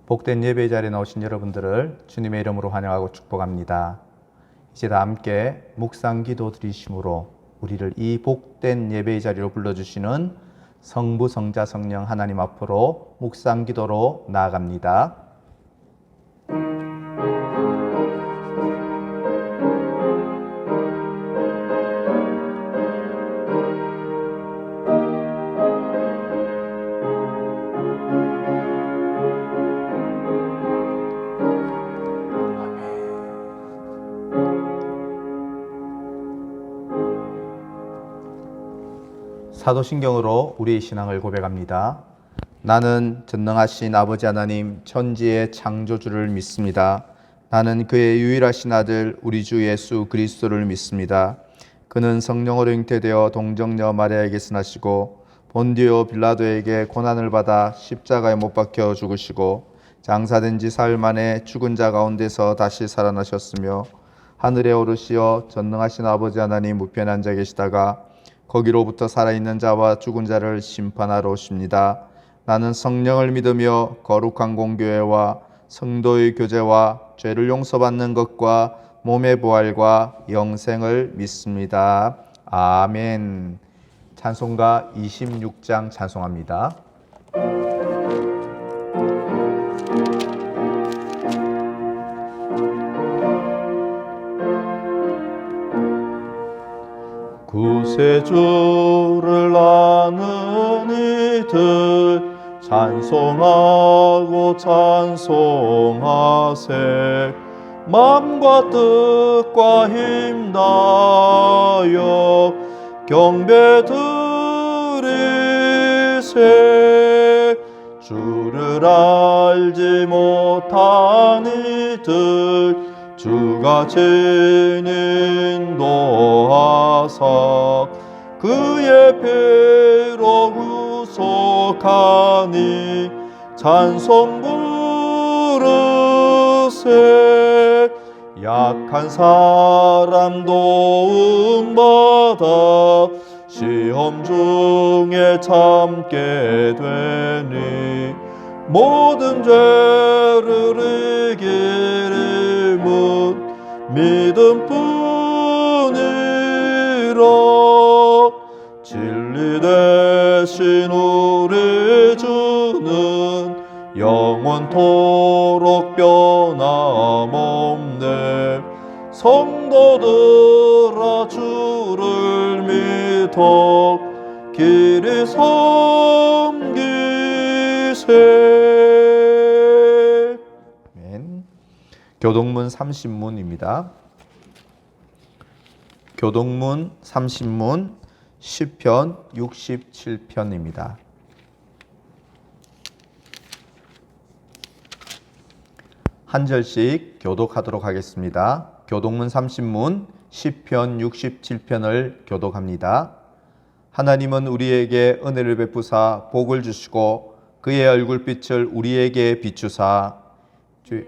복된 예배 자리에 나오신 여러분들을 주님의 이름으로 환영하고 축복합니다. 이제 다 함께 묵상 기도 드리심으로 우리를 이 복된 예배 자리로 불러주시는 성부, 성자, 성령 하나님 앞으로 묵상 기도로 나아갑니다. 사도신경으로 우리의 신앙을 고백합니다. 나는 전능하신 아버지 하나님 천지의 창조주를 믿습니다. 나는 그의 유일하신 아들 우리 주 예수 그리스도를 믿습니다. 그는 성령으로 잉태되어 동정녀 마리아에게서 나시고 본디오 빌라도에게 고난을 받아 십자가에 못 박혀 죽으시고 장사된 지 사흘 만에 죽은 자 가운데서 다시 살아나셨으며 하늘에 오르시어 전능하신 아버지 하나님 우편에 앉아 계시다가 거기로부터 살아있는 자와 죽은 자를 심판하러 오십니다. 나는 성령을 믿으며 거룩한 공교회와 성도의 교제와 죄를 용서받는 것과 몸의 부활과 영생을 믿습니다. 아멘. 찬송가 26장 찬송합니다. 구세주를 아는 이들 찬송하고 찬송하세. 맘과 뜻과 힘 다하여 경배 드리세. 주를 알지 못한 이들 주가 죄인 인도하사 그의 피로 구속하니 찬송 부르세. 약한 사람 도움받아 시험 중에 참게 되니 모든 죄를 이길 힘은 믿음뿐이라. 진리 대신 우리 주는 영원토록 변함없네. 성도들아 주를 믿어 길이 섬기세. 아멘. 교동문 30문입니다. 교동문 30문 시편 67편입니다. 한 절씩 교독하도록 하겠습니다. 교동문 30문 시편 67편을 교독합니다. 하나님은 우리에게 은혜를 베푸사 복을 주시고 그의 얼굴빛을 우리에게 비추사 주의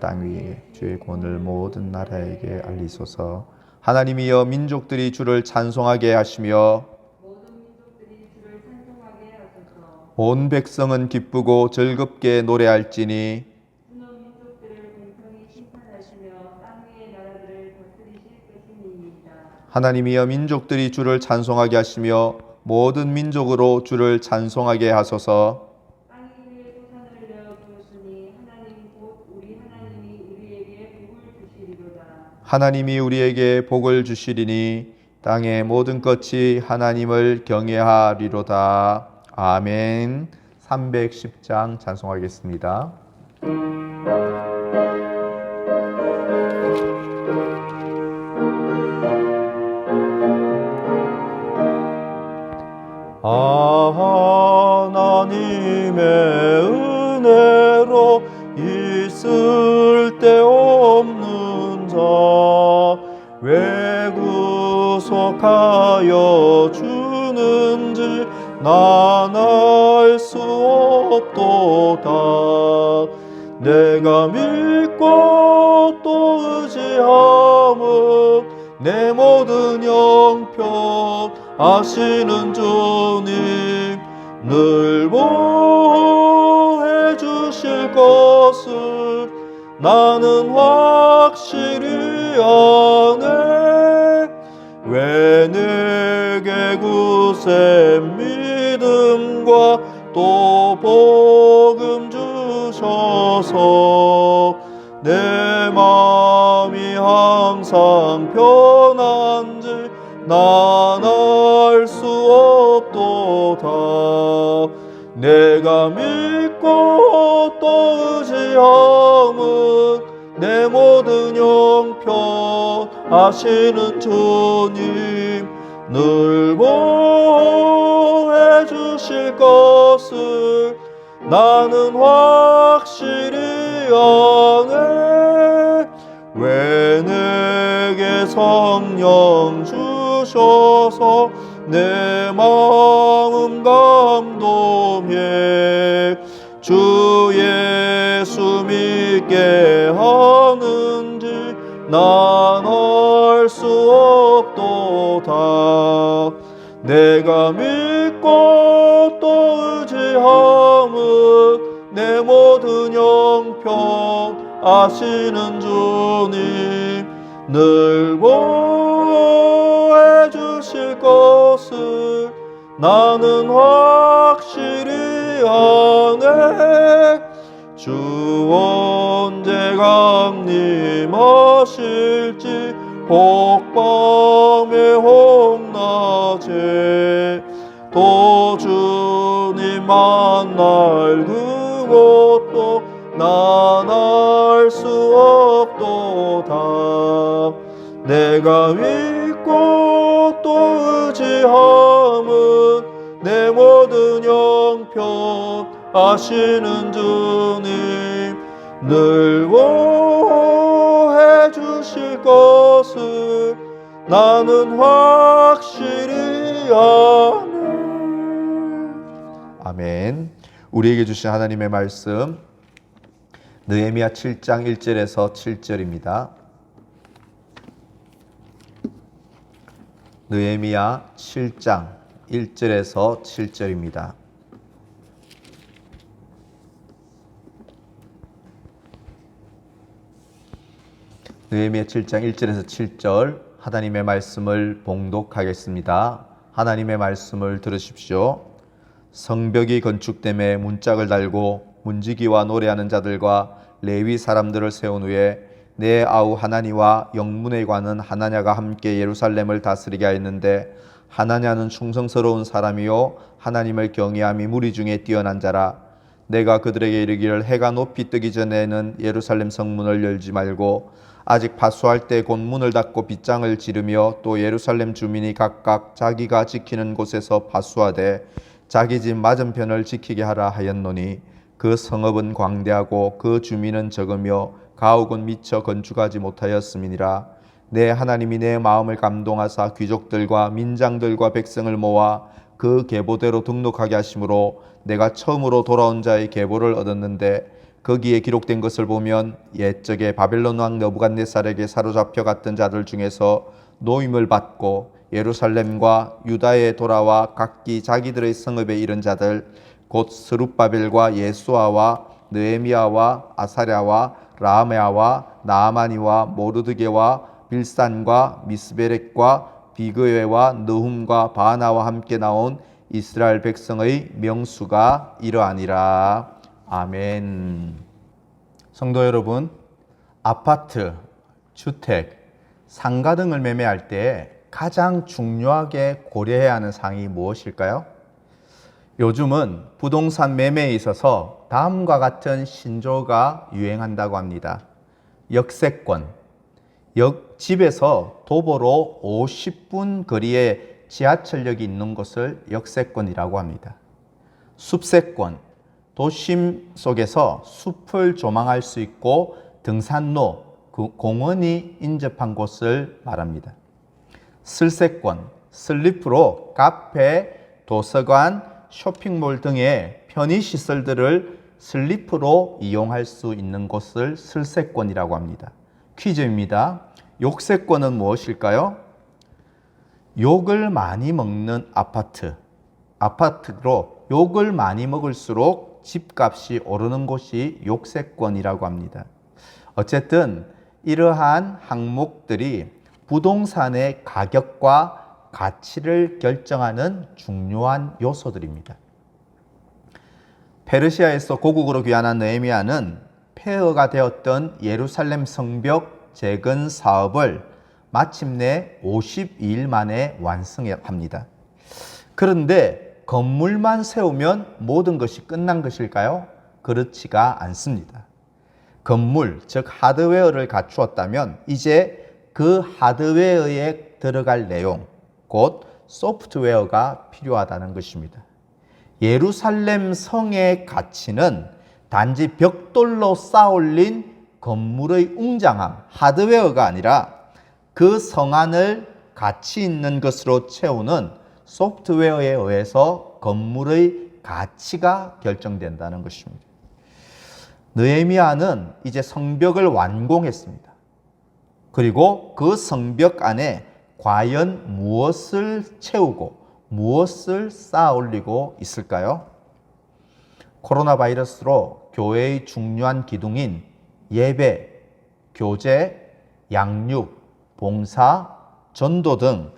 땅 위에 주의 권을 모든 나라에게 알리소서. 하나님이여 민족들이 주를 찬송하게 하시며 온 백성은 기쁘고 즐겁게 노래할지니 하나님이여 민족들이 주를 찬송하게 하시며 모든 민족으로 주를 찬송하게 하소서. 하나님이 우리에게 복을 주시리니 땅의 모든 것이 하나님을 경외하리로다. 아멘. 310장 찬송하겠습니다. 하나님의 은혜로 있을 데 없는 자 왜 구속하여 주는지 난 알 수 없도다. 내가 믿고 또 의지함은 내 모든 형편 아시는 주님 늘 보호해 주실 주실 것을 나는 확실히 아네. 왜 내게 굳센 믿음과 또 복음 주셔서 내 마음이 항상 편한지 난 알 수 없도다. 내가 믿고 또 의지함은 내 모든 형편 아시는 주님 늘 보호해 주실 것을 나는 확실히 아네. 왜 내게 성령 주셔서 내 마음 감동해 주 예수 믿게 하는지 난 알 수 없도다. 내가 믿고 또 의지함은 내 모든 형편 아시는 주님 늘 보호해 주실 것을 나는 확실히 아네. 주 언제 강림하실지 혹밤에 혹낮에 또 주님 만날 그것도 난 알 수 없도다. 내가 믿고 또 의지함은 내 모든 형편 아시는 주님 늘 보호해 주실 것을 나는 확실히 아네. 아멘. 우리에게 주신 하나님의 말씀 느헤미야 7장 1절에서 7절입니다. 느헤미야 7장 1절에서 7절입니다. 느헤미야 7장 1절에서 7절 하나님의 말씀을 봉독하겠습니다. 하나님의 말씀을 들으십시오. 성벽이 건축됨에 문짝을 달고 문지기와 노래하는 자들과 레위 사람들을 세운 후에 내 아우 하나니와 영문의 관은 하나냐가 함께 예루살렘을 다스리게 하였는데 하나냐는 충성스러운 사람이요 하나님을 경외함이 무리 중에 뛰어난 자라. 내가 그들에게 이르기를 해가 높이 뜨기 전에는 예루살렘 성문을 열지 말고 아직 파수할 때 곧 문을 닫고 빗장을 지르며 또 예루살렘 주민이 각각 자기가 지키는 곳에서 파수하되 자기 집 맞은편을 지키게 하라 하였노니 그 성읍은 광대하고 그 주민은 적으며 가옥은 미처 건축하지 못하였음이니라. 내 하나님이 내 마음을 감동하사 귀족들과 민장들과 백성을 모아 그 계보대로 등록하게 하심으로 내가 처음으로 돌아온 자의 계보를 얻었는데 거기에 기록된 것을 보면 옛적에 바벨론 왕 느부갓네살에게 사로잡혀 갔던 자들 중에서 노임을 받고 예루살렘과 유다에 돌아와 각기 자기들의 성읍에 이른 자들 곧 스룹바벨과 예수아와 느헤미야와 아사랴와 라하메아와 나아마니와 모르드게와 빌산과 미스베렉과 비그웨와 느훔과 바나와 함께 나온 이스라엘 백성의 명수가 이러하니라. 아멘. 성도 여러분, 아파트, 주택, 상가 등을 매매할 때 가장 중요하게 고려해야 하는 사항이 무엇일까요? 요즘은 부동산 매매에 있어서 다음과 같은 신조어가 유행한다고 합니다. 역세권, 집에서 도보로 50분 거리에 지하철역이 있는 곳을 역세권이라고 합니다. 숲세권, 도심 속에서 숲을 조망할 수 있고 등산로, 공원이 인접한 곳을 말합니다. 슬세권, 슬리프로 카페, 도서관, 쇼핑몰 등의 편의시설들을 슬리프로 이용할 수 있는 곳을 슬세권이라고 합니다. 퀴즈입니다. 욕세권은 무엇일까요? 욕을 많이 먹는 아파트. 아파트로 욕을 많이 먹을수록 집값이 오르는 곳이 욕세권이라고 합니다. 어쨌든 이러한 항목들이 부동산의 가격과 가치를 결정하는 중요한 요소들입니다. 페르시아에서 고국으로 귀환한 느헤미야는 폐허가 되었던 예루살렘 성벽 재건 사업을 마침내 52일 만에 완성합니다. 그런데 건물만 세우면 모든 것이 끝난 것일까요? 그렇지가 않습니다. 건물, 즉 하드웨어를 갖추었다면 이제 그 하드웨어에 들어갈 내용, 곧 소프트웨어가 필요하다는 것입니다. 예루살렘 성의 가치는 단지 벽돌로 쌓아올린 건물의 웅장함, 하드웨어가 아니라 그 성 안을 가치 있는 것으로 채우는 소프트웨어에 의해서 건물의 가치가 결정된다는 것입니다. 느헤미야는 이제 성벽을 완공했습니다. 그리고 그 성벽 안에 과연 무엇을 채우고 무엇을 쌓아 올리고 있을까요? 코로나 바이러스로 교회의 중요한 기둥인 예배, 교제, 양육, 봉사, 전도 등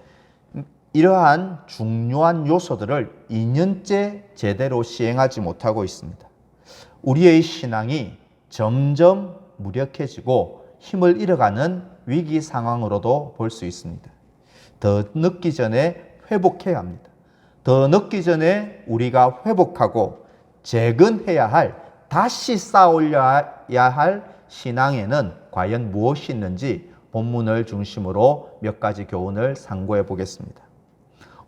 이러한 중요한 요소들을 2년째 제대로 시행하지 못하고 있습니다. 우리의 신앙이 점점 무력해지고 힘을 잃어가는 위기 상황으로도 볼 수 있습니다. 더 늦기 전에 회복해야 합니다. 더 늦기 전에 우리가 회복하고 재건해야 할, 다시 쌓아올려야 할 신앙에는 과연 무엇이 있는지 본문을 중심으로 몇 가지 교훈을 상고해 보겠습니다.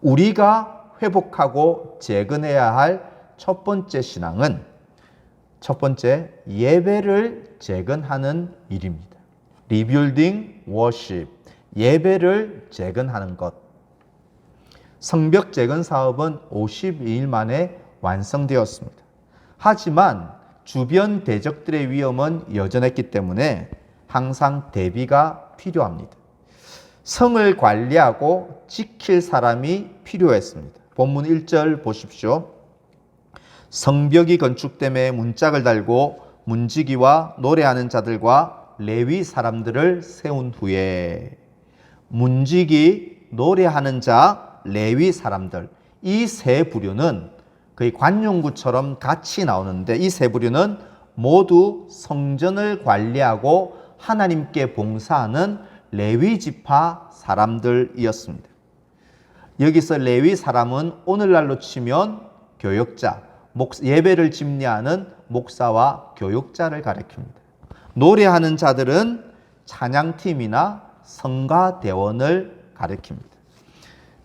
우리가 회복하고 재건해야 할 첫 번째 신앙은 첫 번째, 예배를 재건하는 일입니다. 리빌딩 워십, 예배를 재건하는 것. 성벽 재건 사업은 52일 만에 완성되었습니다. 하지만 주변 대적들의 위험은 여전했기 때문에 항상 대비가 필요합니다. 성을 관리하고 지킬 사람이 필요했습니다. 본문 1절 보십시오. 성벽이 건축됨에 문짝을 달고 문지기와 노래하는 자들과 레위 사람들을 세운 후에, 문지기, 노래하는 자, 레위 사람들, 이 세 부류는 거의 관용구처럼 같이 나오는데 이 세 부류는 모두 성전을 관리하고 하나님께 봉사하는 레위 지파 사람들이었습니다. 여기서 레위 사람은 오늘날로 치면 교역자, 예배를 집례하는 목사와 교육자를 가리킵니다. 노래하는 자들은 찬양팀이나 성가대원을 가리킵니다.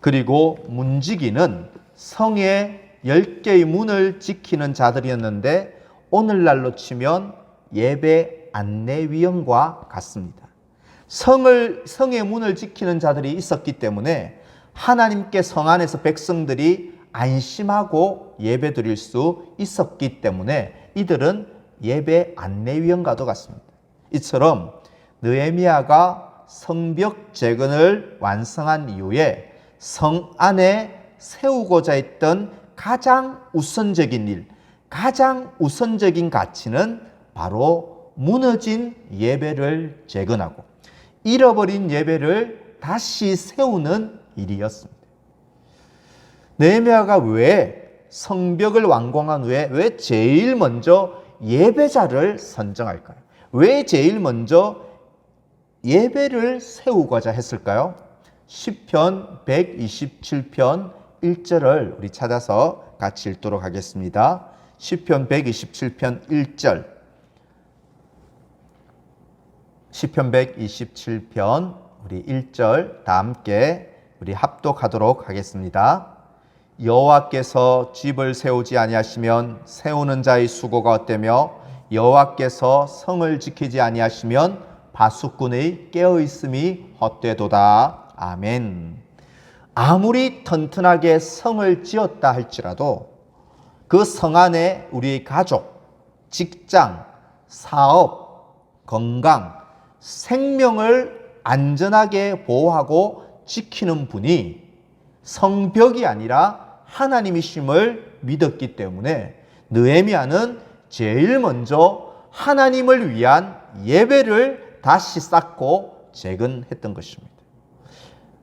그리고 문지기는 성의 10개의 문을 지키는 자들이었는데 오늘날로 치면 예배 안내위원과 같습니다. 성의 문을 지키는 자들이 있었기 때문에 하나님께 성 안에서 백성들이 안심하고 예배 드릴 수 있었기 때문에 이들은 예배 안내위원과도 같습니다. 이처럼 느헤미야가 성벽 재건을 완성한 이후에 성 안에 세우고자 했던 가장 우선적인 일, 가장 우선적인 가치는 바로 무너진 예배를 재건하고 잃어버린 예배를 다시 세우는 일이었습니다. 느헤미야가 왜 성벽을 완공한 후에 왜 제일 먼저 예배자를 선정할까요? 왜 제일 먼저 예배를 세우고자 했을까요? 시편 127편 1절을 우리 찾아서 같이 읽도록 하겠습니다. 시편 127편 1절. 시편 127편 우리 1절 다 함께 우리 합독하도록 하겠습니다. 여호와께서 집을 세우지 아니하시면 세우는 자의 수고가 헛되며 여호와께서 성을 지키지 아니하시면 바수꾼의 깨어있음이 헛되도다. 아멘. 아무리 튼튼하게 성을 지었다 할지라도 그 성 안에 우리의 가족, 직장, 사업, 건강, 생명을 안전하게 보호하고 지키는 분이 성벽이 아니라 하나님이심을 믿었기 때문에 느헤미야는 제일 먼저 하나님을 위한 예배를 다시 쌓고 재건했던 것입니다.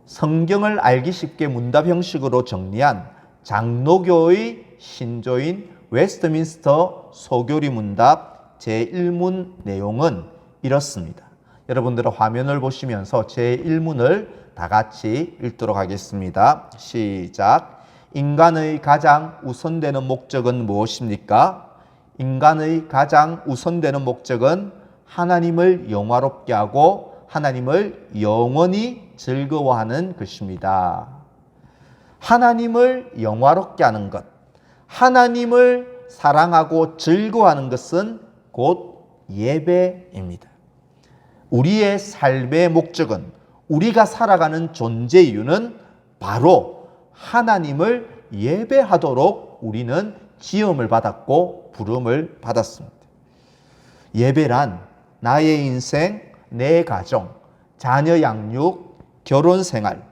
성경을 알기 쉽게 문답 형식으로 정리한 장로교의 신조인 웨스트민스터 소교리 문답 제1문 내용은 이렇습니다. 여러분들은 화면을 보시면서 제1문을 다 같이 읽도록 하겠습니다. 시작. 인간의 가장 우선되는 목적은 무엇입니까? 인간의 가장 우선되는 목적은 하나님을 영화롭게 하고 하나님을 영원히 즐거워하는 것입니다. 하나님을 영화롭게 하는 것, 하나님을 사랑하고 즐거워하는 것은 곧 예배입니다. 우리의 삶의 목적은, 우리가 살아가는 존재 이유는 바로 하나님을 예배하도록 우리는 지음을 받았고 부름을 받았습니다. 예배란 나의 인생, 내 가정, 자녀 양육, 결혼 생활,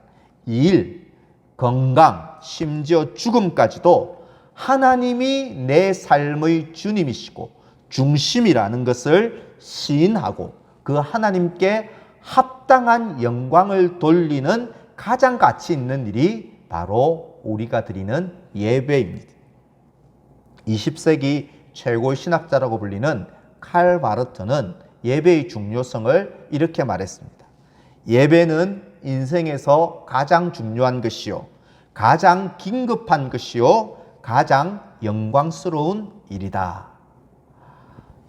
일, 건강, 심지어 죽음까지도 하나님이 내 삶의 주님이시고 중심이라는 것을 시인하고 그 하나님께 합당한 영광을 돌리는 가장 가치 있는 일이 바로 우리가 드리는 예배입니다. 20세기 최고의 신학자라고 불리는 칼 바르트는 예배의 중요성을 이렇게 말했습니다. 예배는 인생에서 가장 중요한 것이요, 가장 긴급한 것이요, 가장 영광스러운 일이다.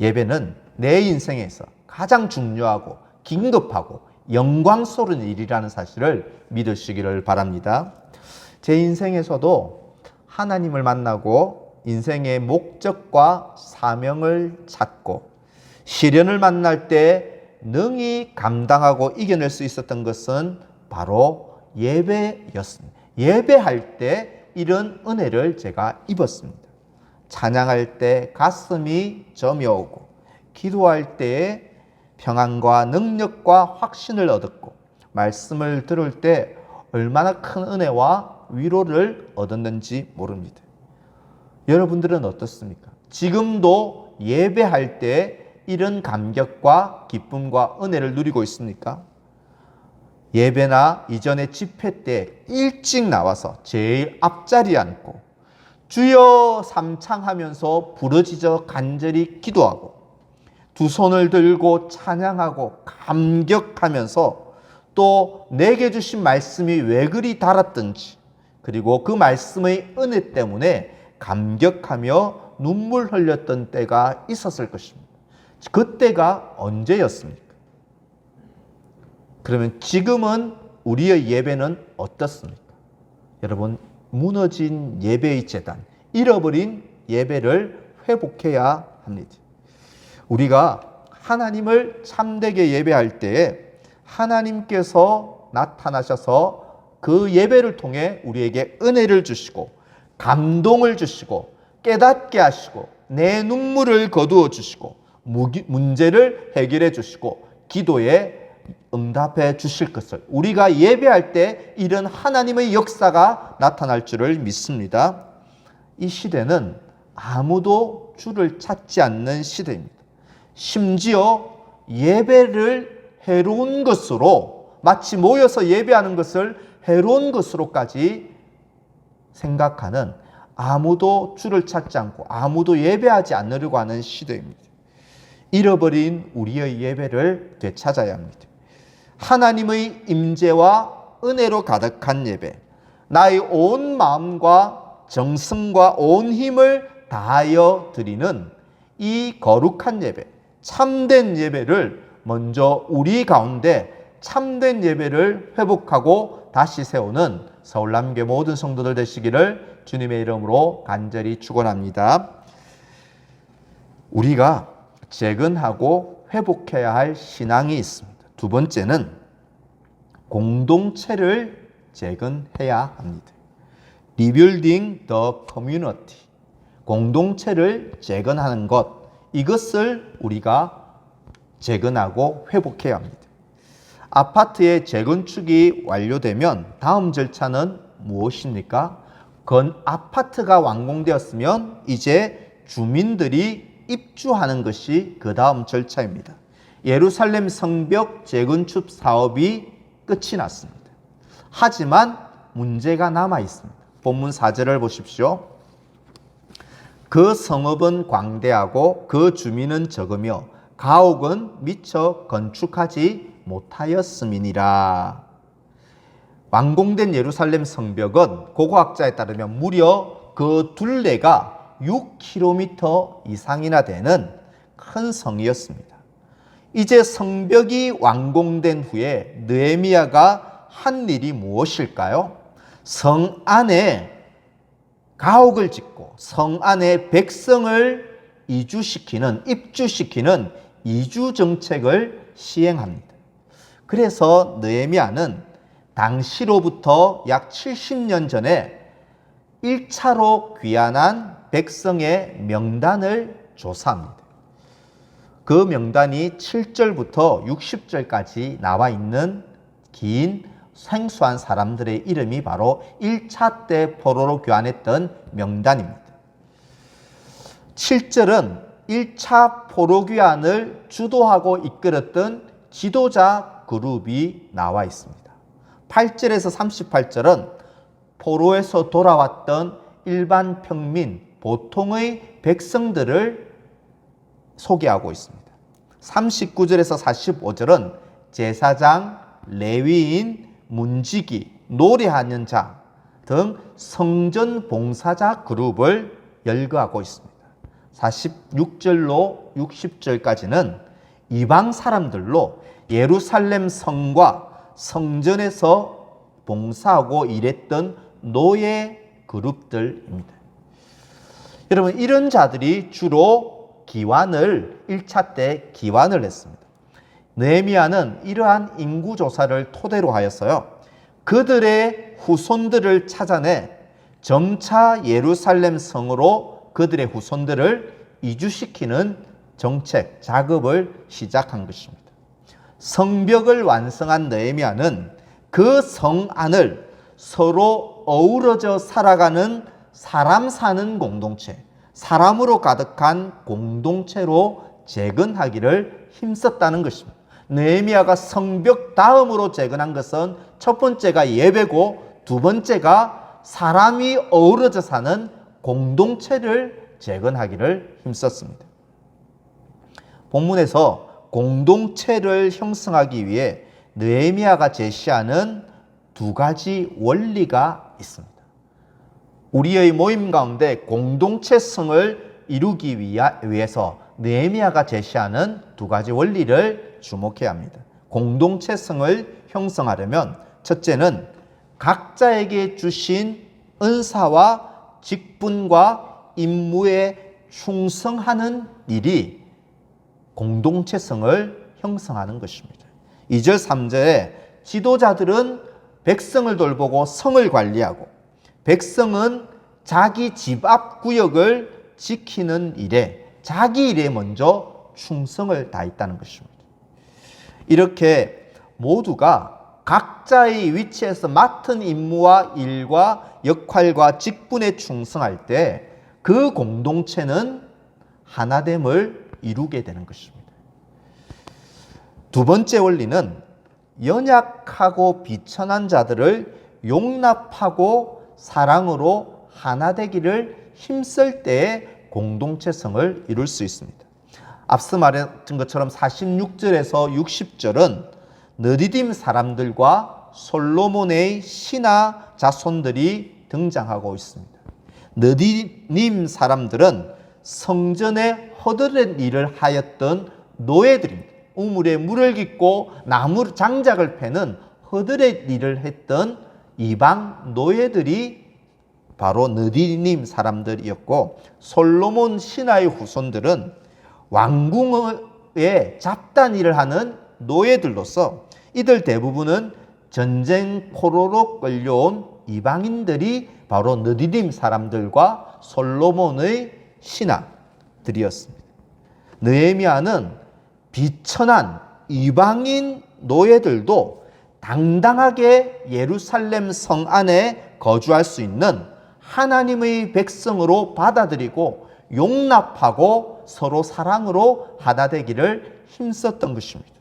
예배는 내 인생에서 가장 중요하고 긴급하고 영광스러운 일이라는 사실을 믿으시기를 바랍니다. 제 인생에서도 하나님을 만나고 인생의 목적과 사명을 찾고 시련을 만날 때 능히 감당하고 이겨낼 수 있었던 것은 바로 예배였습니다. 예배할 때 이런 은혜를 제가 입었습니다. 찬양할 때 가슴이 저며오고 기도할 때 평안과 능력과 확신을 얻었고 말씀을 들을 때 얼마나 큰 은혜와 위로를 얻었는지 모릅니다. 여러분들은 어떻습니까? 지금도 예배할 때 이런 감격과 기쁨과 은혜를 누리고 있습니까? 예배나 이전에 집회 때 일찍 나와서 제일 앞자리에 앉고 주여 삼창하면서 부르짖어 간절히 기도하고 두 손을 들고 찬양하고 감격하면서 또 내게 주신 말씀이 왜 그리 달았던지 그리고 그 말씀의 은혜 때문에 감격하며 눈물 흘렸던 때가 있었을 것입니다. 그때가 언제였습니까? 그러면 지금은 우리의 예배는 어떻습니까? 여러분, 무너진 예배의 재단, 잃어버린 예배를 회복해야 합니다. 우리가 하나님을 참되게 예배할 때에 하나님께서 나타나셔서 그 예배를 통해 우리에게 은혜를 주시고 감동을 주시고 깨닫게 하시고 내 눈물을 거두어 주시고 문제를 해결해 주시고 기도에 응답해 주실 것을 우리가 예배할 때 이런 하나님의 역사가 나타날 줄을 믿습니다. 이 시대는 아무도 주를 찾지 않는 시대입니다. 심지어 예배를 해로운 것으로 마치 모여서 예배하는 것을 해로운 것으로까지 생각하는 아무도 주를 찾지 않고 아무도 예배하지 않으려고 하는 시대입니다. 잃어버린 우리의 예배를 되찾아야 합니다. 하나님의 임재와 은혜로 가득한 예배, 나의 온 마음과 정성과 온 힘을 다하여 드리는 이 거룩한 예배, 참된 예배를 먼저 우리 가운데 참된 예배를 회복하고 다시 세우는 서울남교 모든 성도들 되시기를 주님의 이름으로 간절히 축원합니다. 우리가 재건하고 회복해야 할 신앙이 있습니다. 두 번째는 공동체를 재건해야 합니다. Rebuilding the community. 공동체를 재건하는 것, 이것을 우리가 재건하고 회복해야 합니다. 아파트의 재건축이 완료되면 다음 절차는 무엇입니까? 아파트가 완공되었으면 이제 주민들이 입주하는 것이 그 다음 절차입니다. 예루살렘 성벽 재건축 사업이 끝이 났습니다. 하지만 문제가 남아 있습니다. 본문 4절을 보십시오. 그 성읍은 광대하고 그 주민은 적으며 가옥은 미처 건축하지 못하였음이니라. 완공된 예루살렘 성벽은 고고학자에 따르면 무려 그 둘레가 6km 이상이나 되는 큰 성이었습니다. 이제 성벽이 완공된 후에 느헤미야가 한 일이 무엇일까요? 성 안에 가옥을 짓고 성 안에 백성을 입주시키는 이주 정책을 시행합니다. 그래서 느헤미야는 당시로부터 약 70년 전에 1차로 귀환한 백성의 명단을 조사합니다. 그 명단이 7절부터 60절까지 나와 있는 긴 생소한 사람들의 이름이 바로 1차 때 포로로 귀환했던 명단입니다. 7절은 1차 포로 귀환을 주도하고 이끌었던 지도자 그룹이 나와 있습니다. 8절에서 38절은 포로에서 돌아왔던 일반 평민, 보통의 백성들을 소개하고 있습니다. 39절에서 45절은 제사장, 레위인, 문지기, 노래하는 자 등 성전 봉사자 그룹을 열거하고 있습니다. 46절로 60절까지는 이방 사람들로 예루살렘 성과 성전에서 봉사하고 일했던 노예 그룹들입니다. 여러분, 이런 자들이 주로 1차 때 기환을 했습니다. 느헤미야는 이러한 인구조사를 토대로 하였어요. 그들의 후손들을 찾아내 점차 예루살렘 성으로 그들의 후손들을 이주시키는 정책, 작업을 시작한 것입니다. 성벽을 완성한 느헤미야는 그 성 안을 서로 어우러져 살아가는 사람 사는 공동체, 사람으로 가득한 공동체로 재건하기를 힘썼다는 것입니다. 느헤미야가 성벽 다음으로 재건한 것은 첫 번째가 예배고 두 번째가 사람이 어우러져 사는 공동체를 재건하기를 힘썼습니다. 본문에서 공동체를 형성하기 위해 느헤미야가 제시하는 두 가지 원리가 있습니다. 우리의 모임 가운데 공동체성을 이루기 위해서 느헤미야가 제시하는 두 가지 원리를 주목해야 합니다. 공동체성을 형성하려면 첫째는 각자에게 주신 은사와 직분과 임무에 충성하는 일이 공동체성을 형성하는 것입니다. 2절 3절에 지도자들은 백성을 돌보고 성을 관리하고 백성은 자기 집 앞 구역을 지키는 일에 자기 일에 먼저 충성을 다했다는 것입니다. 이렇게 모두가 각자의 위치에서 맡은 임무와 일과 역할과 직분에 충성할 때 그 공동체는 하나됨을 이루게 되는 것입니다. 두 번째 원리는 연약하고 비천한 자들을 용납하고 사랑으로 하나 되기를 힘쓸 때에 공동체성을 이룰 수 있습니다. 앞서 말했던 것처럼 46절에서 60절은 느디딤 사람들과 솔로몬의 신하 자손들이 등장하고 있습니다. 느디딤 사람들은 성전에 허드렛 일을 하였던 노예들입니다. 우물에 물을 깃고 나무 장작을 패는 허드렛 일을 했던 이방 노예들이 바로 느디딤 사람들이었고, 솔로몬 신하의 후손들은 왕궁의 잡단 일을 하는 노예들로서 이들 대부분은 전쟁 포로로 끌려온 이방인들이 바로 느디딤 사람들과 솔로몬의 신하들이었습니다. 느헤미야는 비천한 이방인 노예들도 당당하게 예루살렘 성 안에 거주할 수 있는 하나님의 백성으로 받아들이고 용납하고 서로 사랑으로 하나 되기를 힘썼던 것입니다.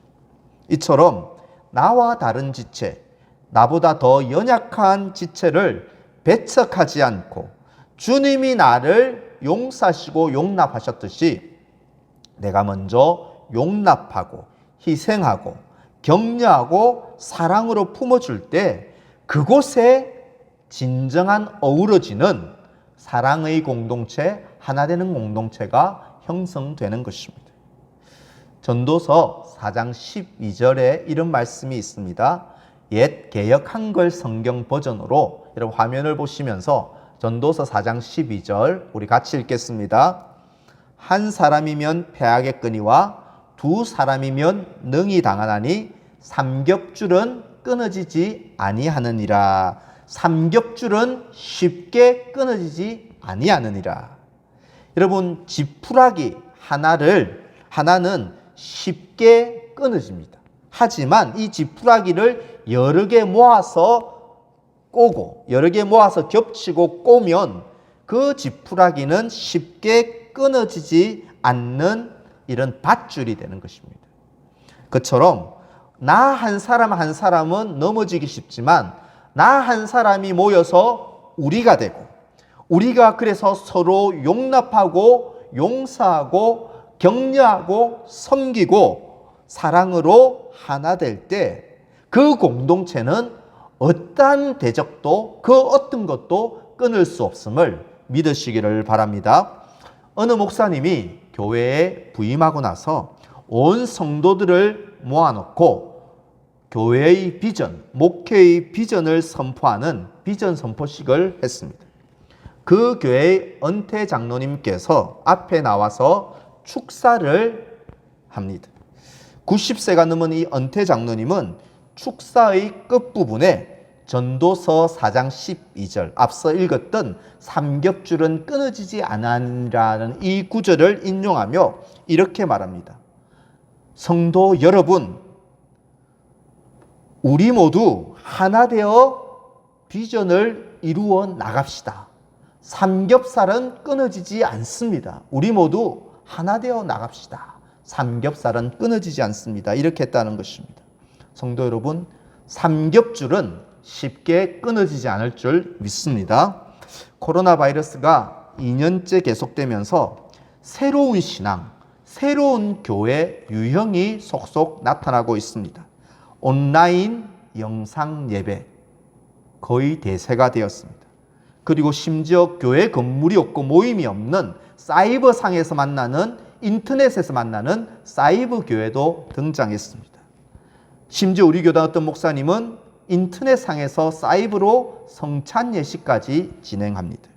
이처럼 나와 다른 지체, 나보다 더 연약한 지체를 배척하지 않고 주님이 나를 용서하시고 용납하셨듯이 내가 먼저 용납하고 희생하고 격려하고 사랑으로 품어줄 때 그곳에 진정한 어우러지는 사랑의 공동체, 하나 되는 공동체가 형성되는 것입니다. 전도서 4장 12절에 이런 말씀이 있습니다. 옛 개역 한글 성경 버전으로 여러분 화면을 보시면서 전도서 4장 12절 우리 같이 읽겠습니다. 한 사람이면 패하겠거니와 두 사람이면 능히 당하나니 삼겹줄은 끊어지지 아니하느니라. 삼겹줄은 쉽게 끊어지지 아니하느니라. 여러분, 지푸라기 하나는 쉽게 끊어집니다. 하지만 이 지푸라기를 여러 개 모아서 꼬고 여러 개 모아서 겹치고 꼬면 그 지푸라기는 쉽게 끊어지지 않는 이런 밧줄이 되는 것입니다. 그처럼 나 한 사람은 넘어지기 쉽지만 나 한 사람이 모여서 우리가 되고 우리가 그래서 서로 용납하고 용서하고 격려하고 섬기고 사랑으로 하나 될 때 그 공동체는 어떠한 대적도 그 어떤 것도 끊을 수 없음을 믿으시기를 바랍니다. 어느 목사님이 교회에 부임하고 나서 온 성도들을 모아놓고 교회의 비전, 목회의 비전을 선포하는 비전 선포식을 했습니다. 그 교회의 은퇴 장로님께서 앞에 나와서 축사를 합니다. 90세가 넘은 이 은퇴 장로님은 축사의 끝부분에 전도서 4장 12절 앞서 읽었던 삼겹줄은 끊어지지 아니하리라는 이 구절을 인용하며 이렇게 말합니다. 성도 여러분, 우리 모두 하나 되어 비전을 이루어 나갑시다. 삼겹살은 끊어지지 않습니다. 우리 모두 하나 되어 나갑시다. 삼겹살은 끊어지지 않습니다. 이렇게 했다는 것입니다. 성도 여러분, 삼겹줄은 쉽게 끊어지지 않을 줄 믿습니다. 코로나 바이러스가 2년째 계속되면서 새로운 신앙, 새로운 교회 유형이 속속 나타나고 있습니다. 온라인 영상 예배 거의 대세가 되었습니다. 그리고 심지어 교회 건물이 없고 모임이 없는 사이버상에서 만나는 인터넷에서 만나는 사이버 교회도 등장했습니다. 심지어 우리 교단 어떤 목사님은 인터넷상에서 사이버로 성찬 예식까지 진행합니다.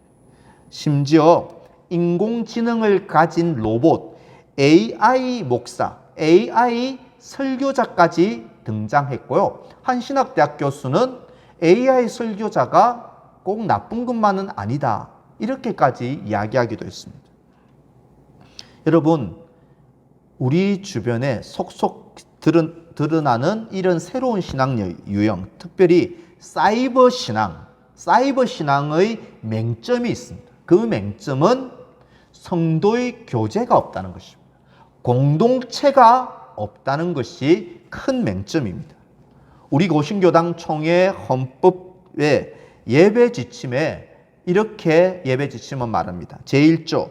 심지어 인공지능을 가진 로봇, AI 목사, AI 설교자까지 등장했고요. 한 신학대학 교수는 AI 설교자가 꼭 나쁜 것만은 아니다. 이렇게까지 이야기하기도 했습니다. 여러분, 우리 주변에 속속 드러나는 이런 새로운 신앙 유형, 특별히 사이버 신앙의 맹점이 있습니다. 그 맹점은 성도의 교제가 없다는 것입니다. 공동체가 없다는 것이 큰 맹점입니다. 우리 고신교당 총회 헌법의 예배 지침에 이렇게 예배 지침은 말합니다. 제1조,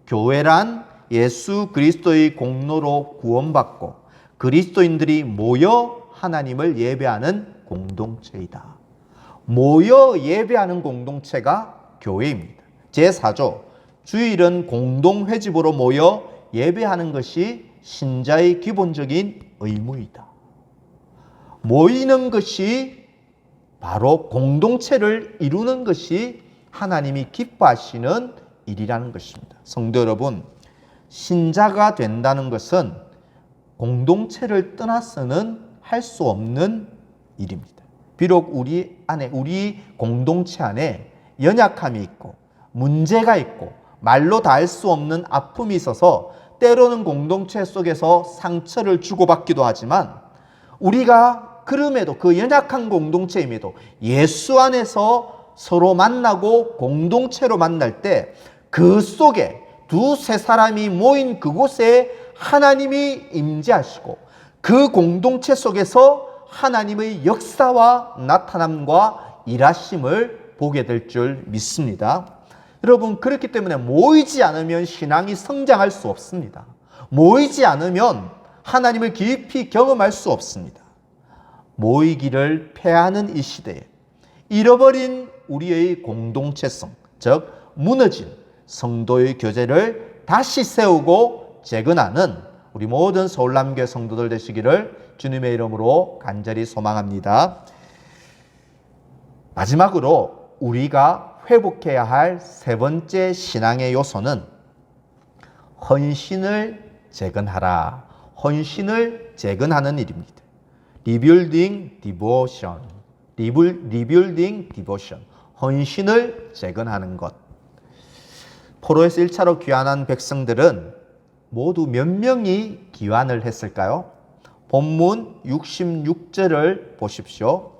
교회란 예수 그리스도의 공로로 구원받고 그리스도인들이 모여 하나님을 예배하는 공동체이다. 모여 예배하는 공동체가 교회입니다. 제4조, 주일은 공동회집으로 모여 예배하는 것이 신자의 기본적인 의무이다. 모이는 것이 바로 공동체를 이루는 것이 하나님이 기뻐하시는 일이라는 것입니다. 성도 여러분, 신자가 된다는 것은 공동체를 떠나서는 할 수 없는 일입니다. 비록 우리 공동체 안에 연약함이 있고 문제가 있고 말로 다 할 수 없는 아픔이 있어서 때로는 공동체 속에서 상처를 주고받기도 하지만 우리가 그럼에도 그 연약한 공동체임에도 예수 안에서 서로 만나고 공동체로 만날 때 그 속에 두세 사람이 모인 그곳에 하나님이 임재하시고 그 공동체 속에서 하나님의 역사와 나타남과 일하심을 보게 될 줄 믿습니다. 여러분, 그렇기 때문에 모이지 않으면 신앙이 성장할 수 없습니다. 모이지 않으면 하나님을 깊이 경험할 수 없습니다. 모이기를 패하는 이 시대에 잃어버린 우리의 공동체성, 즉 무너진 성도의 교제를 다시 세우고 재건하는 우리 모든 서울남교회 성도들 되시기를 주님의 이름으로 간절히 소망합니다. 마지막으로 우리가 회복해야 할 세 번째 신앙의 요소는 헌신을 재건하라. 헌신을 재건하는 일입니다. Rebuilding devotion. Rebuilding devotion. 헌신을 재건하는 것. 포로에서 1차로 귀환한 백성들은 모두 몇 명이 귀환을 했을까요? 본문 66절을 보십시오.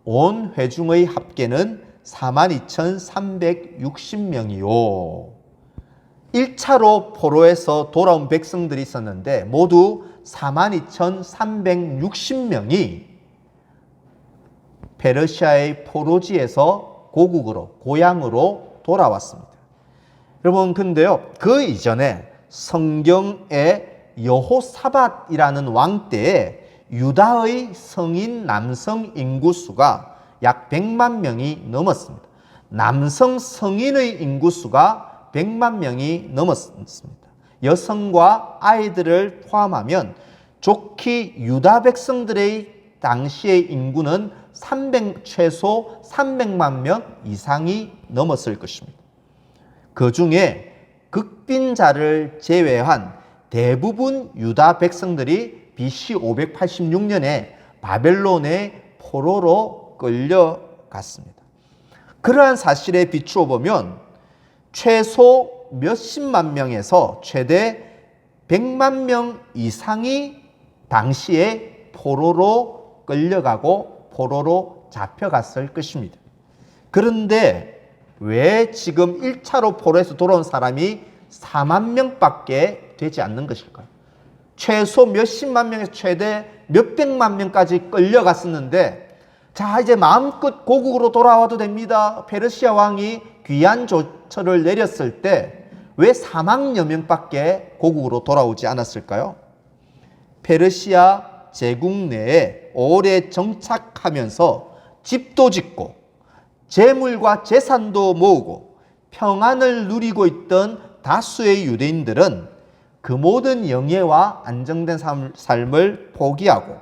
온 회중의 합계는 42,360명이요. 1차로 포로에서 돌아온 백성들이 있었는데 모두 42,360명이 페르시아의 포로지에서 고국으로, 고향으로 돌아왔습니다. 여러분, 근데요, 그 이전에 성경의 여호사밧이라는 왕 때에 유다의 성인 남성 인구수가 약 100만 명이 넘었습니다. 남성 성인의 인구수가 100만 명이 넘었습니다. 여성과 아이들을 포함하면 좋기 유다 백성들의 당시의 인구는 최소 300만 명 이상이 넘었을 것입니다. 그 중에 극빈자를 제외한 대부분 유다 백성들이 BC 586년에 바벨론의 포로로 끌려갔습니다. 그러한 사실에 비추어 보면 최소 몇십만 명에서 최대 100만 명 이상이 당시에 포로로 끌려가고 포로로 잡혀갔을 것입니다. 그런데 왜 지금 1차로 포로에서 돌아온 사람이 4만 명밖에 되지 않는 것일까요? 최소 몇십만 명에서 최대 몇백만 명까지 끌려갔었는데, 자, 이제 마음껏 고국으로 돌아와도 됩니다. 페르시아 왕이 귀환 조처를 내렸을 때 왜 4만여 명밖에 고국으로 돌아오지 않았을까요? 페르시아 제국 내에 오래 정착하면서 집도 짓고 재물과 재산도 모으고 평안을 누리고 있던 다수의 유대인들은 그 모든 영예와 안정된 삶을 포기하고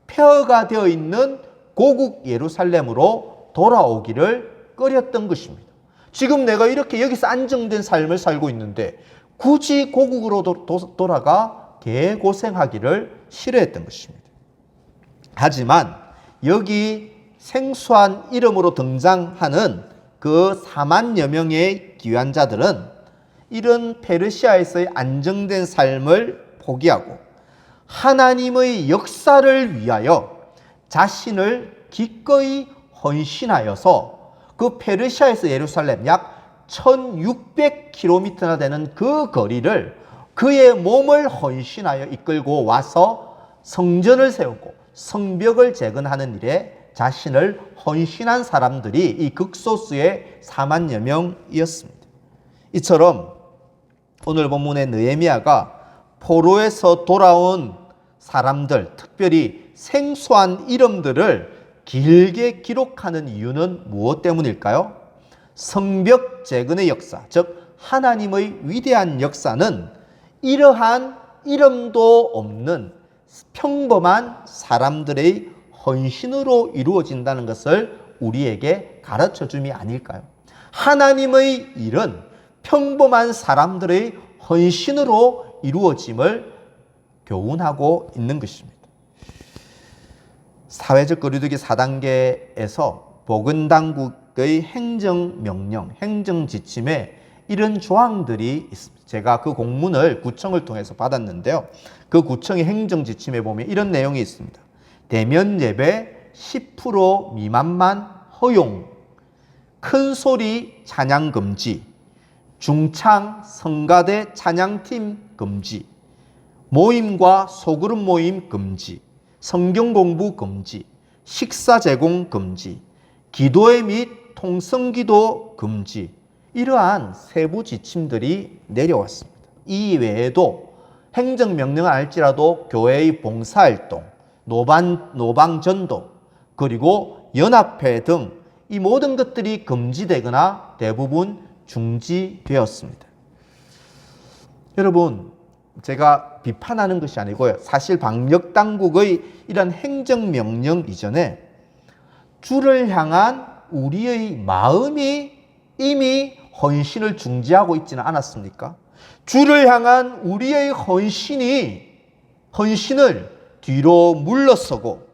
폐허가 되어 있는 고국 예루살렘으로 돌아오기를 꺼렸던 것입니다. 지금 내가 이렇게 여기서 안정된 삶을 살고 있는데 굳이 고국으로 돌아가 개고생하기를 싫어했던 것입니다. 하지만 여기 생소한 이름으로 등장하는 그 4만여 명의 귀환자들은 이런 페르시아에서의 안정된 삶을 포기하고 하나님의 역사를 위하여 자신을 기꺼이 헌신하여서 그 페르시아에서 예루살렘 약 1600km나 되는 그 거리를 그의 몸을 헌신하여 이끌고 와서 성전을 세우고 성벽을 재건하는 일에 자신을 헌신한 사람들이 이 극소수의 4만여 명이었습니다. 이처럼 오늘 본문의 느헤미야가 포로에서 돌아온 사람들, 특별히 생소한 이름들을 길게 기록하는 이유는 무엇 때문일까요? 성벽 재건의 역사, 즉 하나님의 위대한 역사는 이러한 이름도 없는 평범한 사람들의 헌신으로 이루어진다는 것을 우리에게 가르쳐 줌이 아닐까요? 하나님의 일은 평범한 사람들의 헌신으로 이루어짐을 교훈하고 있는 것입니다. 사회적 거리두기 4단계에서 보건당국의 행정명령, 행정지침에 이런 조항들이 있습니다. 제가 그 공문을 구청을 통해서 받았는데요. 그 구청의 행정지침에 보면 이런 내용이 있습니다. 대면 예배 10% 미만만 허용, 큰 소리 찬양 금지, 중창, 성가대, 찬양팀 금지, 모임과 소그룹 모임 금지, 성경 공부 금지, 식사 제공 금지, 기도회 및 통성기도 금지, 이러한 세부 지침들이 내려왔습니다. 이 외에도 행정명령을 알지라도 교회의 봉사활동, 노방전도, 그리고 연합회 등 이 모든 것들이 금지되거나 대부분 중지되었습니다. 여러분, 제가 비판하는 것이 아니고요. 사실 방역당국의 이런 행정명령 이전에 주를 향한 우리의 마음이 이미 헌신을 중지하고 있지는 않았습니까? 주를 향한 우리의 헌신을 뒤로 물러서고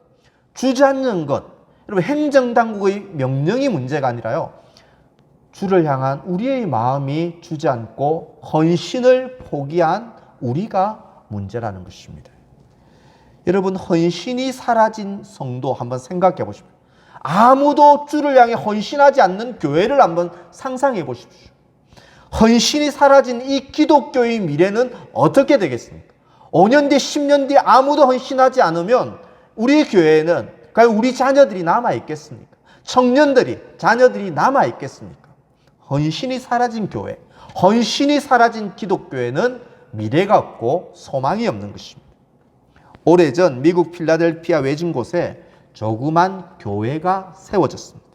주저앉는 것, 여러분, 행정당국의 명령이 문제가 아니라요, 주를 향한 우리의 마음이 주저앉고 헌신을 포기한 우리가 문제라는 것입니다. 여러분, 헌신이 사라진 성도 한번 생각해 보십시오. 아무도 주를 향해 헌신하지 않는 교회를 한번 상상해 보십시오. 헌신이 사라진 이 기독교의 미래는 어떻게 되겠습니까? 5년 뒤, 10년 뒤 아무도 헌신하지 않으면 우리 교회는, 과연 우리 자녀들이 남아있겠습니까? 청년들이, 자녀들이 남아있겠습니까? 헌신이 사라진 교회, 헌신이 사라진 기독교회는 미래가 없고 소망이 없는 것입니다. 오래전 미국 필라델피아 외진 곳에 조그만 교회가 세워졌습니다.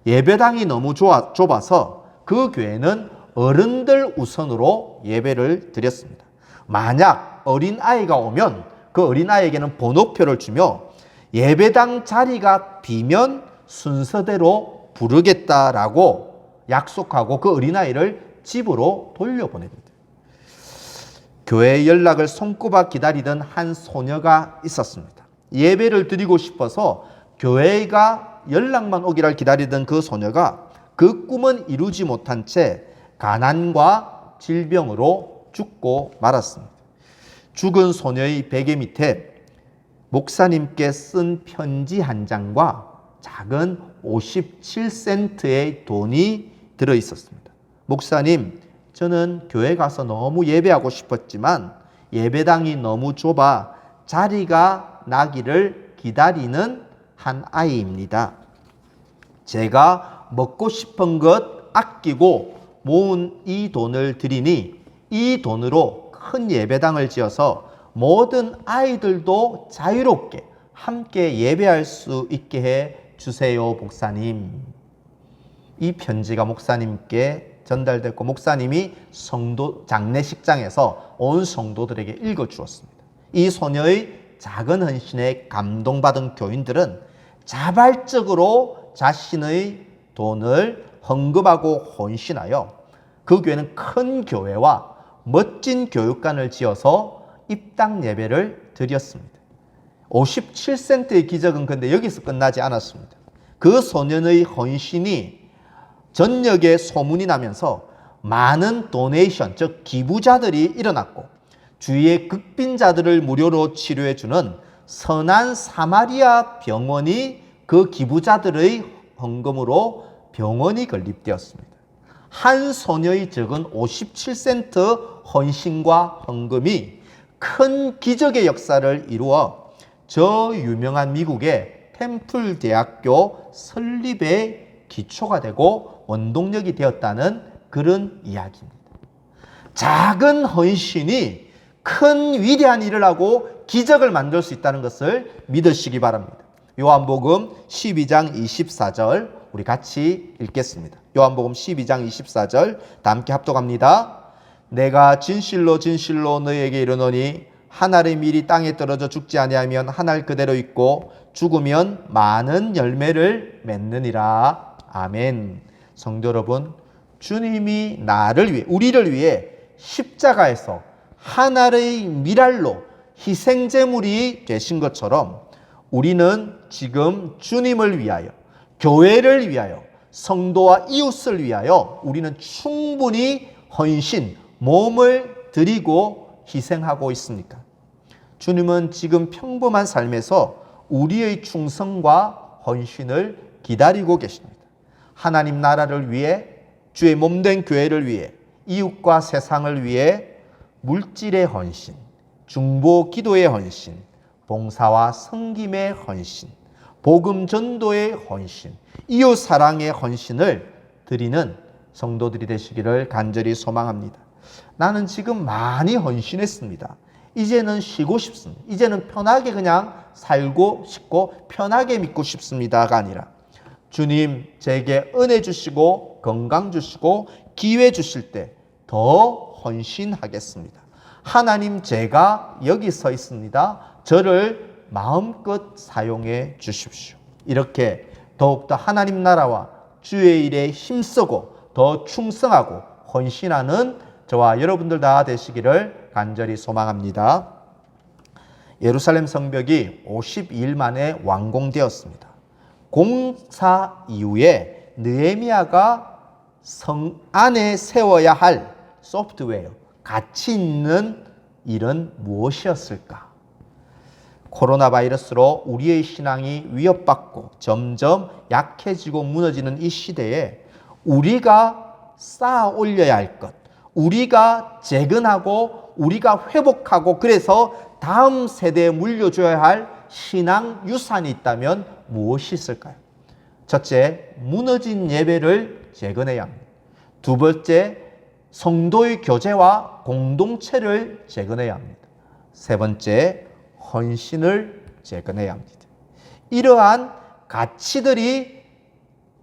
예배당이 너무 좁아서 그 교회는 어른들 우선으로 예배를 드렸습니다. 만약 어린아이가 오면 그 어린아이에게는 번호표를 주며 예배당 자리가 비면 순서대로 부르겠다라고 약속하고 그 어린아이를 집으로 돌려보냅니다. 교회의 연락을 손꼽아 기다리던 한 소녀가 있었습니다. 예배를 드리고 싶어서 교회가 연락만 오기를 기다리던 그 소녀가 그 꿈은 이루지 못한 채 가난과 질병으로 죽고 말았습니다. 죽은 소녀의 베개 밑에 목사님께 쓴 편지 한 장과 작은 57센트의 돈이 들어 있었습니다. 목사님, 저는 교회 가서 너무 예배하고 싶었지만 예배당이 너무 좁아 자리가 나기를 기다리는 한 아이입니다. 제가 먹고 싶은 것 아끼고 모은 이 돈을 드리니 이 돈으로 큰 예배당을 지어서 모든 아이들도 자유롭게 함께 예배할 수 있게 해 주세요, 목사님. 이 편지가 목사님께 전달됐고 목사님이 성도 장례식장에서 온 성도들에게 읽어주었습니다. 이 소녀의 작은 헌신에 감동받은 교인들은 자발적으로 자신의 돈을 헌금하고 헌신하여 그 교회는 큰 교회와 멋진 교육관을 지어서 입당 예배를 드렸습니다. 57센트의 기적은 근데 여기서 끝나지 않았습니다. 그 소년의 헌신이 전역에 소문이 나면서 많은 도네이션, 즉 기부자들이 일어났고 주위의 극빈자들을 무료로 치료해주는 선한 사마리아 병원이 그 기부자들의 헌금으로 병원이 건립되었습니다. 한 소녀의 적은 57센트 헌신과 헌금이 큰 기적의 역사를 이루어 저 유명한 미국의 템플 대학교 설립의 기초가 되고 원동력이 되었다는 그런 이야기입니다. 작은 헌신이 큰 위대한 일을 하고 기적을 만들 수 있다는 것을 믿으시기 바랍니다. 요한복음 12장 24절 우리 같이 읽겠습니다. 요한복음 12장 24절 다 함께 합독합니다. 내가 진실로 진실로 너희에게 이르노니 한 알의 밀이 땅에 떨어져 죽지 아니하면 한 알 그대로 있고 죽으면 많은 열매를 맺느니라. 아멘. 성도 여러분, 주님이 나를 위해, 우리를 위해 십자가에서 한 알의 밀알로 희생제물이 되신 것처럼 우리는 지금 주님을 위하여, 교회를 위하여, 성도와 이웃을 위하여 우리는 충분히 헌신, 몸을 드리고 희생하고 있습니까? 주님은 지금 평범한 삶에서 우리의 충성과 헌신을 기다리고 계십니다. 하나님 나라를 위해, 주의 몸된 교회를 위해, 이웃과 세상을 위해 물질의 헌신, 중보 기도의 헌신, 봉사와 섬김의 헌신, 복음 전도의 헌신, 이웃 사랑의 헌신을 드리는 성도들이 되시기를 간절히 소망합니다. 나는 지금 많이 헌신했습니다. 이제는 쉬고 싶습니다. 이제는 편하게 그냥 살고 싶고 편하게 믿고 싶습니다가 아니라 주님 제게 은혜 주시고 건강 주시고 기회 주실 때 더 헌신하겠습니다. 하나님 제가 여기 서 있습니다. 저를 마음껏 사용해 주십시오. 이렇게 더욱더 하나님 나라와 주의 일에 힘쓰고 더 충성하고 헌신하는 저와 여러분들 다 되시기를 간절히 소망합니다. 예루살렘 성벽이 52일 만에 완공되었습니다. 공사 이후에 느헤미야가 성 안에 세워야 할 소프트웨어, 가치 있는 일은 무엇이었을까? 코로나 바이러스로 우리의 신앙이 위협받고 점점 약해지고 무너지는 이 시대에 우리가 쌓아 올려야 할 것, 우리가 재건하고 우리가 회복하고 그래서 다음 세대에 물려줘야 할 신앙 유산이 있다면 무엇이 있을까요? 첫째, 무너진 예배를 재건해야 합니다. 두 번째, 성도의 교제와 공동체를 재건해야 합니다. 세 번째, 헌신을 재건해야 합니다. 이러한 가치들이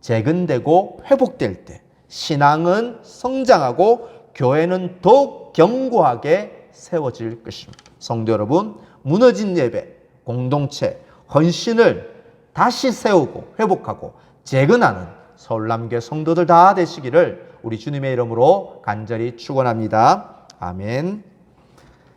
재건되고 회복될 때 신앙은 성장하고 교회는 더욱 견고하게 세워질 것입니다. 성도 여러분, 무너진 예배, 공동체, 헌신을 다시 세우고 회복하고 재건하는 서울남교회 성도들 다 되시기를 우리 주님의 이름으로 간절히 축원합니다. 아멘.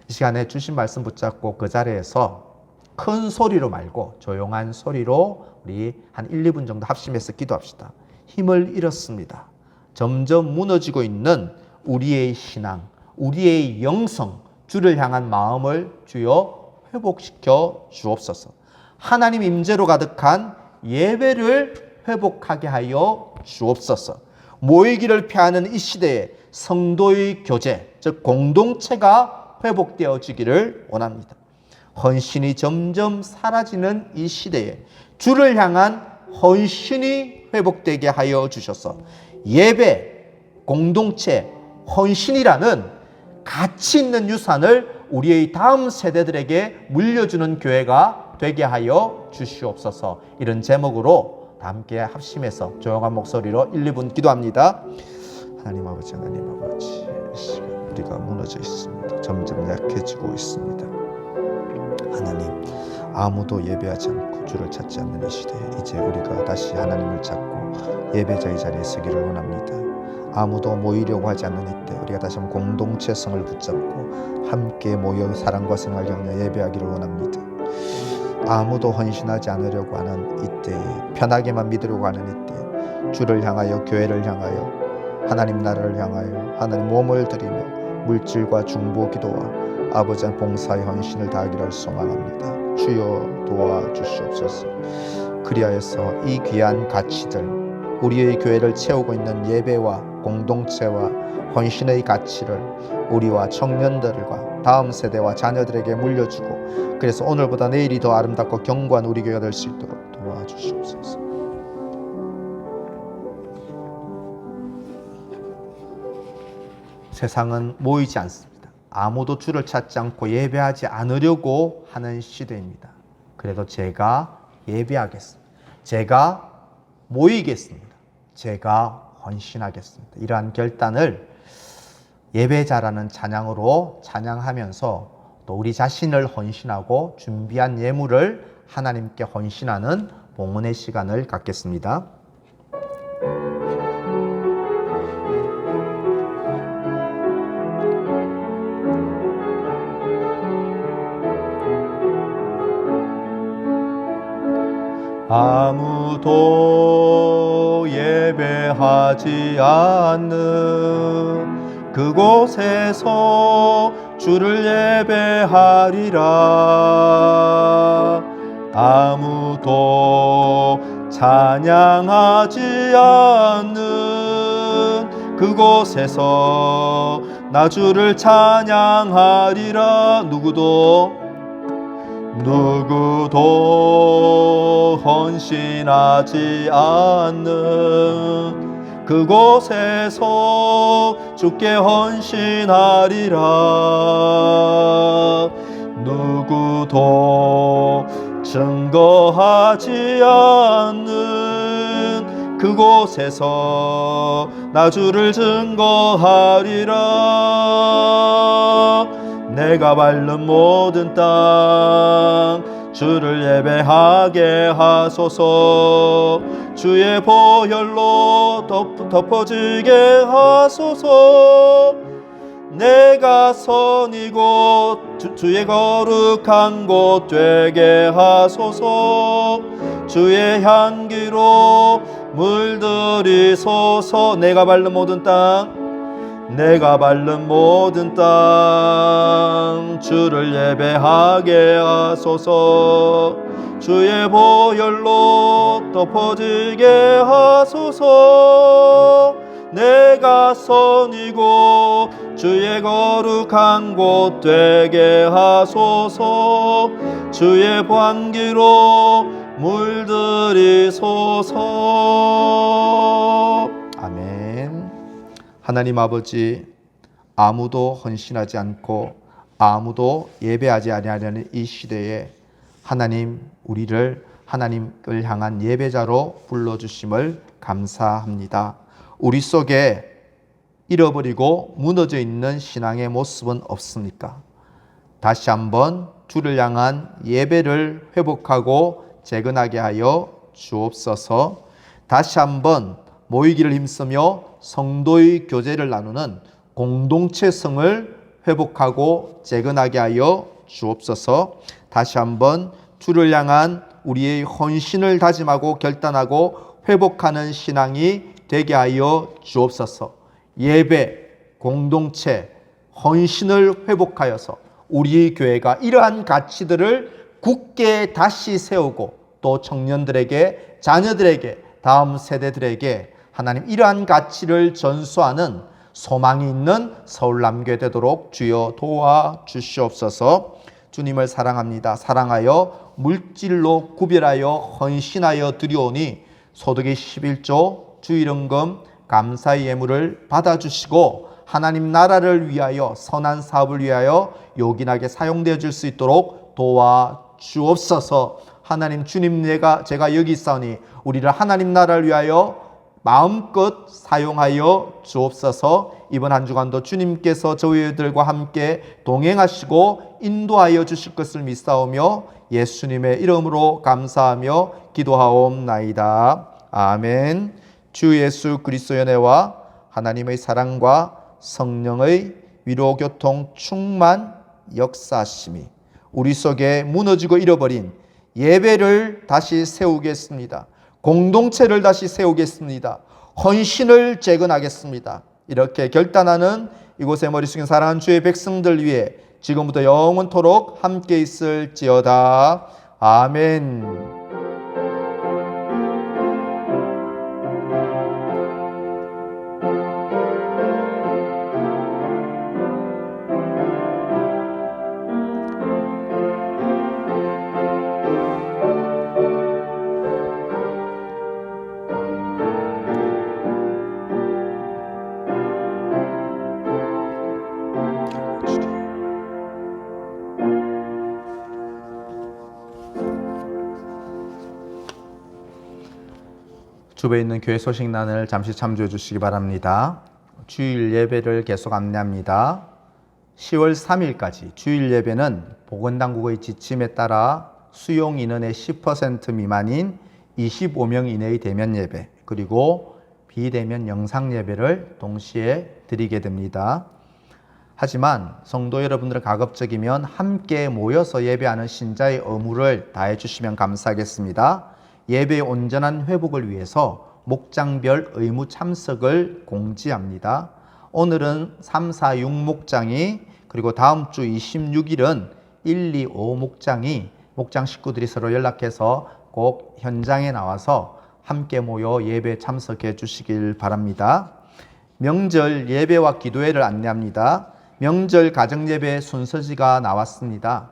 이 시간에 주신 말씀 붙잡고 그 자리에서 큰 소리로 말고 조용한 소리로 우리 한 1, 2분 정도 합심해서 기도합시다. 힘을 잃었습니다. 점점 무너지고 있는 우리의 신앙, 우리의 영성, 주를 향한 마음을 주여 회복시켜 주옵소서. 하나님 임재로 가득한 예배를 회복하게 하여 주옵소서. 모이기를 피하는 이 시대에 성도의 교제, 즉 공동체가 회복되어지기를 원합니다. 헌신이 점점 사라지는 이 시대에 주를 향한 헌신이 회복되게 하여 주셔서 예배, 공동체, 헌신이라는 가치 있는 유산을 우리의 다음 세대들에게 물려주는 교회가 되게 하여 주시옵소서. 이런 제목으로 다 함께 합심해서 조용한 목소리로 1, 2분 기도합니다. 하나님 아버지, 하나님 아버지, 이 시간 우리가 무너져 있습니다. 점점 약해지고 있습니다. 하나님, 아무도 예배하지 않고 주를 찾지 않는 이 시대에 이제 우리가 다시 하나님을 찾고 예배자의 자리에 서기를 원합니다. 아무도 모이려고 하지 않는 이때 우리가 다시 한번 공동체성을 붙잡고 함께 모여 사랑과 생활 격려 예배하기를 원합니다. 아무도 헌신하지 않으려고 하는 이때에 편하게만 믿으려고 하는 이때에 주를 향하여 교회를 향하여 하나님 나라를 향하여 하나님 몸을 드리며 물질과 중보 기도와 아버지의 봉사의 헌신을 다하기를 소망합니다. 주여 도와주시옵소서. 그리하여서 이 귀한 가치들 우리의 교회를 채우고 있는 예배와 공동체와 헌신의 가치를 우리와 청년들과 다음 세대와 자녀들에게 물려주고 그래서 오늘보다 내일이 더 아름답고 견고한 우리 교회가 될 수 있도록 도와주시옵소서. 세상은 모이지 않습니다. 아무도 주를 찾지 않고 예배하지 않으려고 하는 시대입니다. 그래도 제가 예배하겠습니다. 제가 모이겠습니다. 제가 헌신하겠습니다. 이러한 결단을 예배자라는 찬양으로 찬양하면서 또 우리 자신을 헌신하고 준비한 예물을 하나님께 헌신하는 봉헌의 시간을 갖겠습니다. 아무도 예배하지 않는 그곳에서 주를 예배하리라. 아무도 찬양하지 않는 그곳에서 나 주를 찬양하리라. 누구도 헌신하지 않는 그곳에서 주께 헌신하리라. 누구도 증거하지 않는 그곳에서 나 주를 증거하리라. 내가 밟는 모든 땅 주를 예배하게 하소서. 주의 보혈로 덮어지게 하소서. 내가 선 이곳 주의 거룩한 곳 되게 하소서. 주의 향기로 물들이소서. 내가 밟는 모든 땅 주를 예배하게 하소서. 주의 보혈로 덮어지게 하소서. 내가 선 이곳 주의 거룩한 곳 되게 하소서. 주의 향기로 물들이소서. 아멘. 하나님 아버지, 아무도 헌신하지 않고 아무도 예배하지 아니하려는 이 시대에 하나님, 우리를 하나님을 향한 예배자로 불러주심을 감사합니다. 우리 속에 잃어버리고 무너져 있는 신앙의 모습은 없습니까? 다시 한번 주를 향한 예배를 회복하고 재건하게 하여 주옵소서. 다시 한번 모이기를 힘쓰며 성도의 교제를 나누는 공동체성을 회복하고 재건하게 하여 주옵소서. 다시 한번 주를 향한 우리의 헌신을 다짐하고 결단하고 회복하는 신앙이 되게 하여 주옵소서. 예배, 공동체, 헌신을 회복하여서 우리 교회가 이러한 가치들을 굳게 다시 세우고 또 청년들에게, 자녀들에게, 다음 세대들에게 하나님 이러한 가치를 전수하는 소망이 있는 서울남교회 되도록 주여 도와주시옵소서. 주님을 사랑합니다. 사랑하여 물질로 구별하여 헌신하여 드리오니 소득의 11조 주일헌금 감사의 예물을 받아주시고 하나님 나라를 위하여 선한 사업을 위하여 요긴하게 사용되어 줄 수 있도록 도와주옵소서. 하나님 주님 제가 여기 있사오니 우리를 하나님 나라를 위하여 마음껏 사용하여 주옵소서. 이번 한 주간도 주님께서 저희들과 함께 동행하시고 인도하여 주실 것을 믿사오며 예수님의 이름으로 감사하며 기도하옵나이다. 아멘. 주 예수 그리스도의 은혜와 하나님의 사랑과 성령의 위로 교통 충만 역사하심이 우리 속에 무너지고 잃어버린 예배를 다시 세우겠습니다. 공동체를 다시 세우겠습니다. 헌신을 재건하겠습니다. 이렇게 결단하는 이곳에 머리 숙인 사랑하는 주의 백성들 위해 지금부터 영원토록 함께 있을지어다. 아멘. 주변에 있는 교회 소식란을 잠시 참조해 주시기 바랍니다. 주일 예배를 계속 안내합니다. 10월 3일까지 주일 예배는 보건당국의 지침에 따라 수용 인원의 10% 미만인 25명 이내의 대면 예배, 그리고 비대면 영상 예배를 동시에 드리게 됩니다. 하지만 성도 여러분들은 가급적이면 함께 모여서 예배하는 신자의 의무를 다해 주시면 감사하겠습니다. 예배의 온전한 회복을 위해서 목장별 의무 참석을 공지합니다. 오늘은 3, 4, 6 목장이, 그리고 다음 주 26일은 1, 2, 5 목장이 목장 식구들이 서로 연락해서 꼭 현장에 나와서 함께 모여 예배 참석해 주시길 바랍니다. 명절 예배와 기도회를 안내합니다. 명절 가정예배 순서지가 나왔습니다.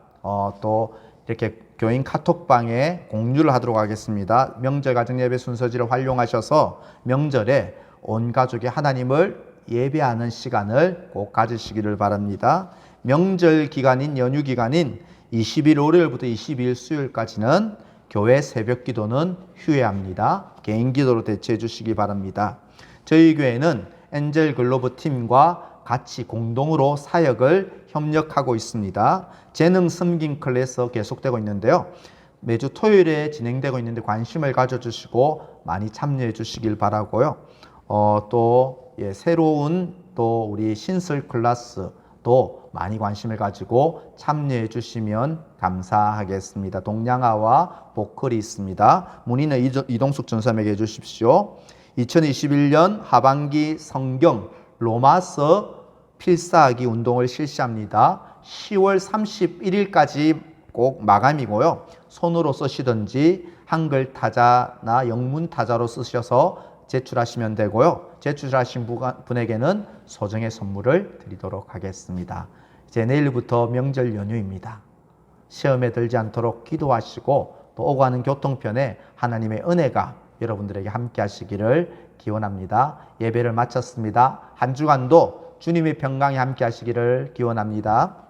또 이렇게 교인 카톡방에 공유를 하도록 하겠습니다. 명절 가정예배 순서지를 활용하셔서 명절에 온 가족이 하나님을 예배하는 시간을 꼭 가지시기를 바랍니다. 명절 기간인 연휴 기간인 20일 월요일부터 22일 수요일까지는 교회 새벽 기도는 휴회합니다. 개인 기도로 대체해 주시기 바랍니다. 저희 교회는 엔젤 글로브 팀과 같이 공동으로 사역을 협력하고 있습니다. 재능 섬김 클래스 계속되고 있는데요. 매주 토요일에 진행되고 있는데 관심을 가져주시고 많이 참여해 주시길 바라고요. 새로운 또 우리 신설 클래스도 많이 관심을 가지고 참여해 주시면 감사하겠습니다. 동양화와 보컬이 있습니다. 문의는 이동숙 전사에게 해주십시오. 2021년 하반기 성경 로마서 필사하기 운동을 실시합니다. 10월 31일까지 꼭 마감이고요. 손으로 쓰시든지 한글 타자나 영문 타자로 쓰셔서 제출하시면 되고요. 제출하신 분에게는 소정의 선물을 드리도록 하겠습니다. 이제 내일부터 명절 연휴입니다. 시험에 들지 않도록 기도하시고 또 오고 가는 교통편에 하나님의 은혜가 여러분들에게 함께 하시기를 기원합니다. 예배를 마쳤습니다. 한 주간도 주님의 평강이 함께 하시기를 기원합니다.